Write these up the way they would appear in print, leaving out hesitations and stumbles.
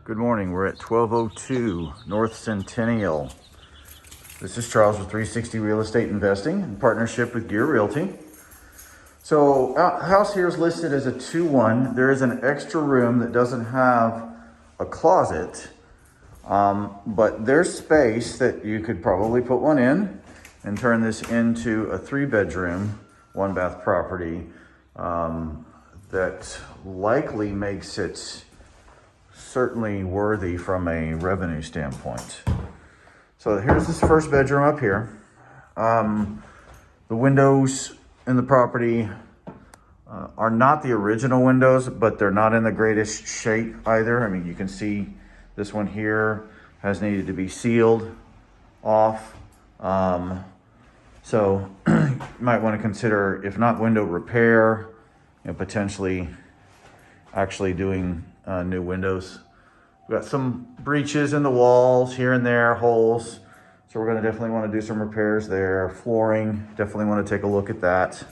Good morning. We're at 1202 North Centennial. This is Charles with 360 Real Estate Investing in partnership with Gear Realty. So house here is listed as a 2-1. There is an extra room that doesn't have a closet, but there's space that you could probably put one in and turn this into a 3-bedroom, 1-bath property that likely makes it certainly worthy from a revenue standpoint. So here's this first bedroom up here. The windows in the property are not the original windows, but they're not in the greatest shape either. I mean, you can see this one here has needed to be sealed off. So you might want to consider, if not window repair, potentially actually doing new windows. We've got some breaches in the walls here and there, holes. So we're going to definitely want to do some repairs there. Flooring, definitely want to take a look at that.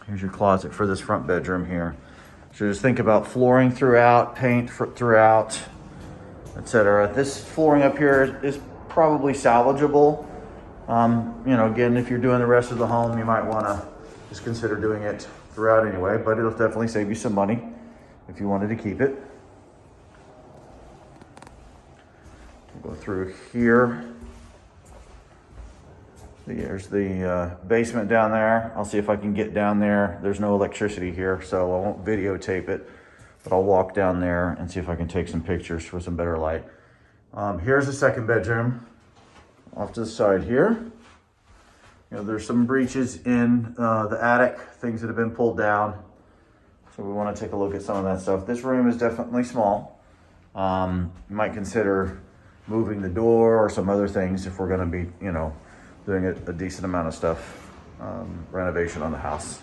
Here's your closet for this front bedroom here. So just think about flooring throughout, paint throughout, etc. This flooring up here is probably salvageable. Again, if you're doing the rest of the home, you might want to just consider doing it throughout anyway, but it'll definitely save you some money if you wanted to keep it. We'll go through here. There's the basement down there. I'll see if I can get down there. There's no electricity here, so I won't videotape it, but I'll walk down there and see if I can take some pictures for some better light. Here's the second bedroom off to the side here. There's some breaches in the attic, things that have been pulled down. So we want to take a look at some of that stuff. This room is definitely small. You might consider moving the door or some other things if we're going to be, doing a decent amount of stuff, renovation on the house.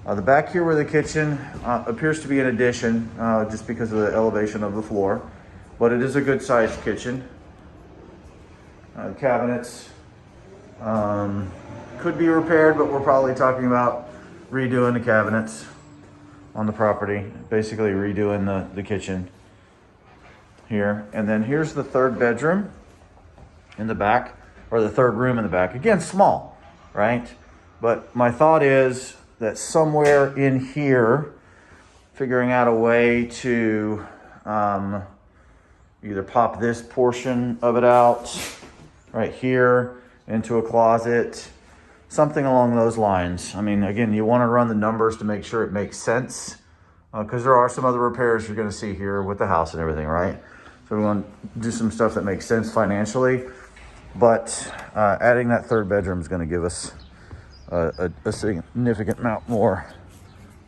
The back here where the kitchen appears to be an addition just because of the elevation of the floor, but it is a good sized kitchen. Cabinets could be repaired, but we're probably talking about redoing the cabinets on the property, basically redoing the kitchen here. And then here's the third bedroom in the back, or the third room in the back. Again, small, right? But my thought is that somewhere in here, figuring out a way to either pop this portion of it out right here into a closet, something along those lines. I mean, again, you want to run the numbers to make sure it makes sense, because there are some other repairs you're going to see here with the house and everything, right? So we want to do some stuff that makes sense financially, but adding that third bedroom is going to give us a significant amount more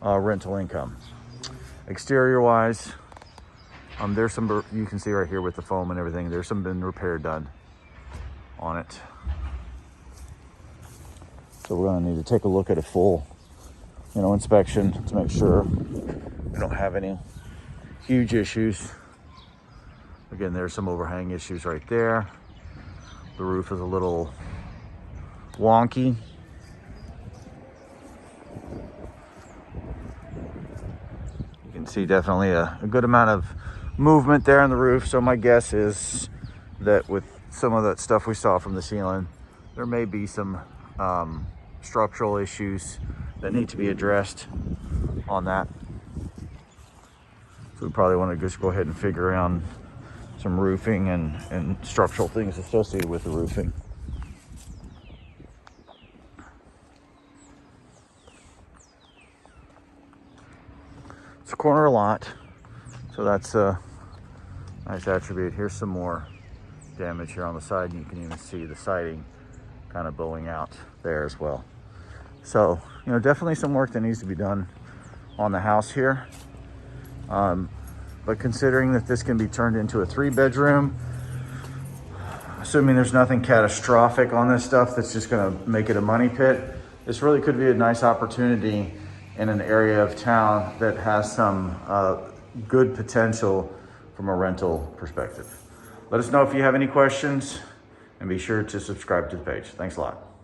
rental income. Exterior wise, there's some, you can see right here with the foam and everything, there's some been repair done on it. So we're going to need to take a look at a full, inspection to make sure we don't have any huge issues. Again, there's some overhang issues right there. The roof is a little wonky. You can see definitely a good amount of movement there on the roof. So my guess is that with some of that stuff we saw from the ceiling, there may be some structural issues that need to be addressed on that. So we probably want to just go ahead and figure out some roofing and structural things associated with the roofing. It's a corner lot, so that's a nice attribute. Here's some more damage here on the side, and you can even see the siding kind of bowing out there as well. So, definitely some work that needs to be done on the house here. But considering that this can be turned into a 3-bedroom, assuming there's nothing catastrophic on this stuff that's just going to make it a money pit, this really could be a nice opportunity in an area of town that has some good potential from a rental perspective. Let us know if you have any questions, and be sure to subscribe to the page. Thanks a lot.